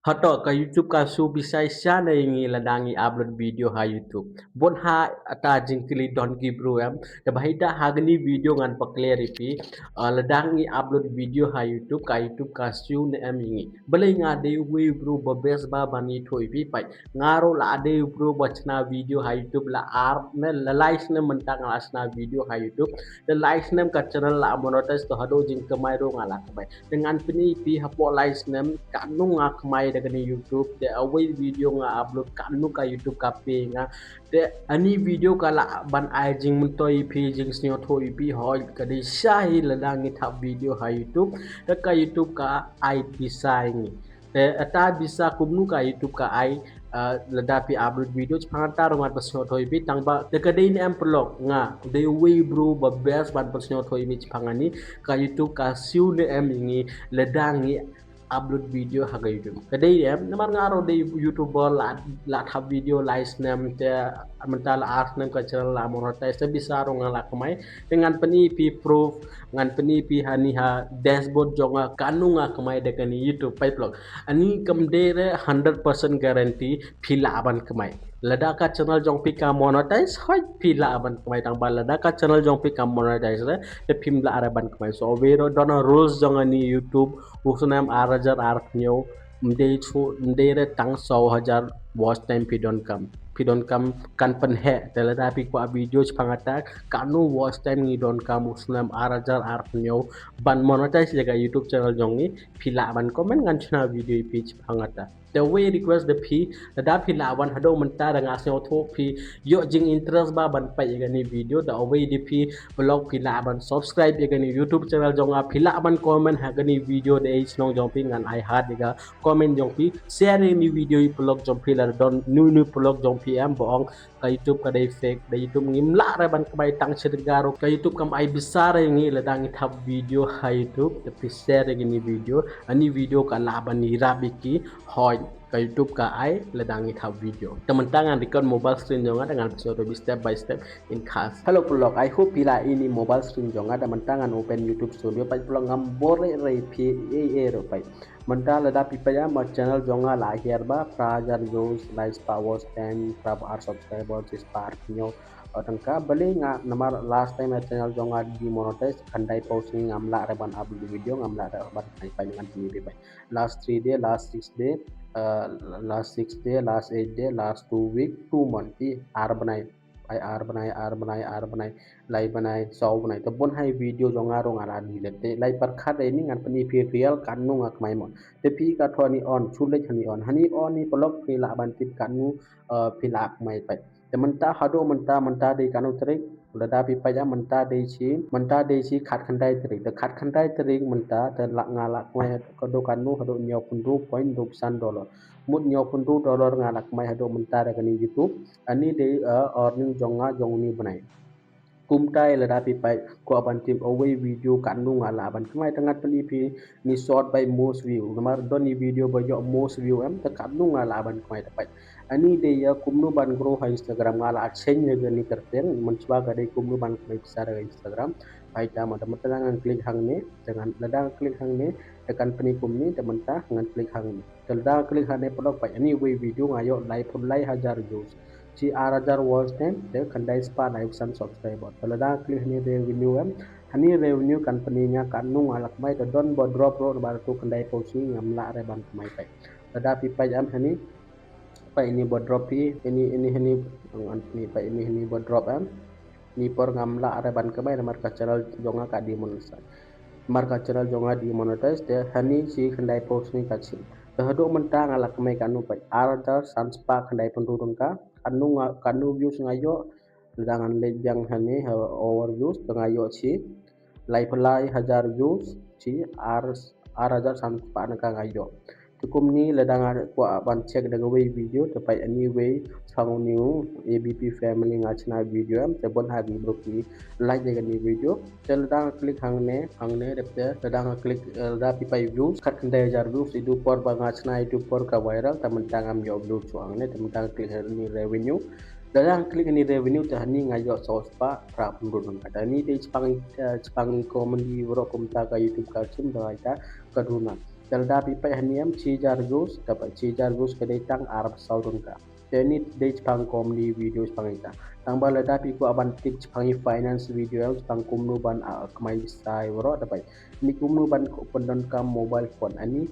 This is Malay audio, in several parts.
Hato ka YouTube ka su bisai sya na ingi ladangi upload video ha YouTube. Bon ha ata jingkili don ki bro em. Da bahida hagni video ngan pa clarify ladangi upload video ha YouTube ka su na em ingi. Balai nga de we bro ba best ba bani thoi pi pai. Ngaro la de bro bachna video ha YouTube la ar na la likes na mentang asna video ha YouTube. Da likes nem ka channel la monetize to hado jing kamai ro ngala kamai. Dengan pini pi hapo likes nem kanu nga kamai daga ni YouTube de away video nga upload kanu ka YouTube ka pe nga de ani video kala ban ai jing mun toi pi jing snyo thoi pi hoi ka de shahi ladang ni thap video ha YouTube de ka YouTube ka ai pisai ni de ata bisa kumnu ka YouTube ka ai ladapi upload video chpangata rongat pasnyo thoi pi tangba de ka de ni am prolog nga de we bro ba best ban pasnyo thoi mi chpangani ka YouTube ka siu le em ingi ladangi upload video haga YouTube. Kadai em namar ngaro de YouTuber la thap video live nem te mental art nem ka channel la monetize te bisa ro ngala kamai dengan peni pi proof ngan peni pi hani ha dashboard jonga kanu nga kamai de kani YouTube pai blog ani kamdere 100% guarantee phila aban kamai ladaka channel jong pi ka monetize hoi phila aban kamai tang ba ladaka channel jong pi ka monetize re te phimla araban kamai so vero dona rules jong ani YouTube usnam arajar artnyo mde tang 100,000 watch time pidon kam kan pen he tela tapi ko video chpangata kanu watch time ni don kam usnam arajar artnyo ban monetize jaga YouTube channel jongi phila ban comment ngan chna video page phangata the way request the p da phila ban hado menta ranga se otho phi yo jing interest ba ban pa yaga ni video the way the p blog phila ban subscribe yaga ni YouTube channel jonga phila ban comment haga ni video de snong jong pi ngan ai hat yaga comment jong pi share ni video blog jong pi la don nu blog jong pi am bong ka YouTube ka dai fake da YouTube ngim la ra ban ka bai tang chirgaro ka YouTube kam ai besar ngi la dang thap video ha YouTube tapi share ni video ani video ka la ban ni rabiki hoi ka YouTube ka ai la dang thap video teman tangan record mobile screen jonga dengan episode step by step in class. Hello blog, I hope pila ini mobile screen jonga teman tangan open YouTube studio pai blog ngam bore re pi ro pai mental ada pipaya ma channel jonga la herba prajar views like power stand prab ar subscribers spark nyo tangka beli nga namar last time channel jonga di monetize kandai posting ngamla reban upload video ngamla reban pai dengan ini pai last 3 day last 6 day last 6 day last 8 day last 2 week 2 month ki ar banai ar banai lai banai sau banai to bon hai video jonga ro ngara ni lete lai par khat ni ngan pani pi real kanu ngak mai mon te pi ka thoni on chule hani on ni blog pi la ban tit kanu pi la mai pai te menta hado menta de kanu trik lada pi pa ya menta de chi khat khandai trik te khat khandai trik menta te la ngala mai ko do kanu hado nyo pundu point do san dollar mut nyo pundu dollar ngala mai hado menta de kani YouTube ani de earning jonga jongni banai kumtai la dapi pai ko aban tim away video kanu ngala aban kmai tangat peli pi ni short by most view namar don ni video ba yo most view am ta kanu ngala aban kmai tapai ani de ya kumnu ban grow ha Instagram ngala chen ye gani kerten mencoba gade kumnu ban kmai besar Instagram pai ta ma teman klik hang ne jangan ladang klik hang ne tekan peni kumni teman ta ngan klik hang ne telda klik hang ne podok pai ani way video ngayo live pun lai hajar views ci arajar watch time de kandai spa live san subscriber talada klik ni revenue am hani revenue company nya kanu alak mai to don bo drop ro bar tu kandai posting ngamla re ban mai pai tada pi pai am hani pai ini bo drop pi ini hani ni pai ini bo drop am ni por ngamla re ban ke bai mar ka channel jonga ka di monetize mar ka channel jonga di monetize de hani ci kandai posting ka ci hado mentang alak mai kanu pai arajar sanspa kandai pendurung ka kanu views ngayo dengan lejang hani overviews ngayo chi lai hajar views chi ar hajar sampai naka ngayo tukum ni ledang ko ban check dengan way video tepai any way sang new ABP family ngachna video am te bon hagi broki like dengan ni video tel dang klik hangne depte ledang klik da pipai views kat kendai hajar views itu por bangachna itu por ka viral temen tangam yo upload suang ne temen tang klik ni revenue dalam klik ni revenue tahani ngayo sospa pra pundun ada ni de Jepang komen di Euro komta ka YouTube ka chim da kaduna Dalda pipai haniam cijar views dapat cijar views kedai Arab Saudi ka. Jadi day pang comedy video pang ita. Tang bala da pi ko aban tip pang finance video pang kumnu ban kemai sai woro dapat. Ni kumnu ban ko pendon kam mobile phone ani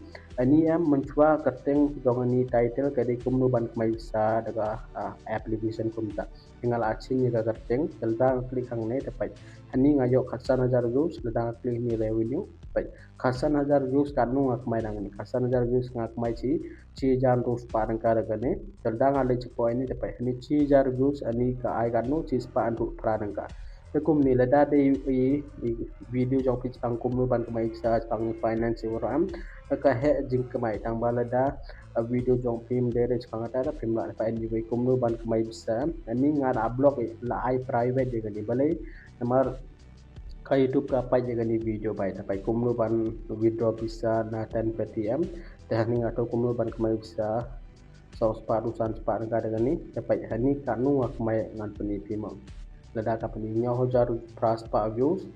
am mencuba keteng dongani title kedai kumnu ban kemai sa daga application kumta. Tinggal acing ni keteng dalda klik hang ne dapat. Ani ngayo khasan hajar views dalda klik ni revenue dapat. Khasan hajar views kanu ngak mai dang ni. Khasan hajar views ngak mai ci jan rus parang kara gane dalda ngale ci point ni dapat ni ci jar views ani ka ai kanu ci spa andu parang ka kum ni lada de video jong pitch pang kum ban kamai sa pang finance ram ka he jing kamai tang balada video jong film de pang ata film la pa ni we kum ban kamai sa ani ngar upload la ai private de gani balai namar ka YouTube ka pa jaga ni video bai dapat kumnu ban withdraw bisa na 10 PTM tehani atau kumnu ban kamai bisa saus parusan separuh ka daga ni dapat hani kanu ak mai ngan peni pimam lada ka peni nyo hojar pras pa views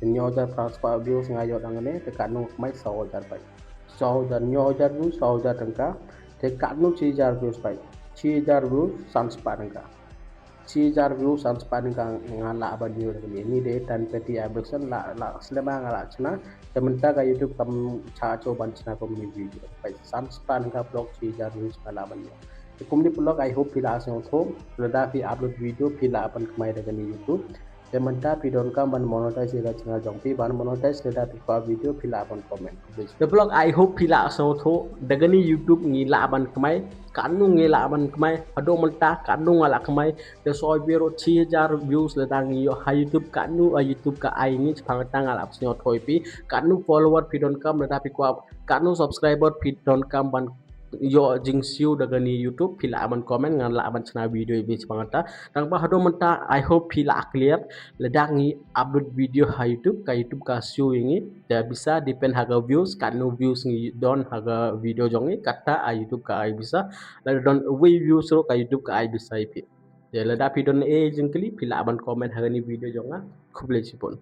nyo hojar pras pa views ngayo dangane te kanu mai 100,000 bai 100,000 nyo hojar views 100,000 tangka te kanu 6,000 views bai 6,000 views san separuh ka ci jar view sans pan kang ngala aban view ni de tan peti absen la selama ngala chna tementa ka YouTube kam cha cho ban chna kom ni video pai sans pan ka blog ci jar view ngala ban kum ni blog I hope pila asong tho lada fi upload video pila apan kmai daga ni YouTube tementa pi don kam ban monetize ga chna jong pi ban monetize lada pi ka video pila apan comment the blog I hope pila asong tho daga ni YouTube ni la aban kmai kanu ngela aban kmai ado melta kanu ngala kmai de soy biro 6,000 views le dang yo ha YouTube kanu YouTube ka ai ni phang tang ala apsnyo thoi pi kanu follower pi don kam le da pi kwa kanu subscriber pi don kam ban yo jing siu daga ni YouTube pila aman comment ngan la aman chana video bi chpangata tang ba hado menta I hope pila clear le dang ni upload video ha YouTube ka siu ingi da bisa depend haga views kanu views ni don haga video jongi kata YouTube ka ai bisa la don we views ro ka YouTube ka ai bisa ipi. Ya la da pi don e jingkli pila aban comment haga ni video jonga kuble chipon.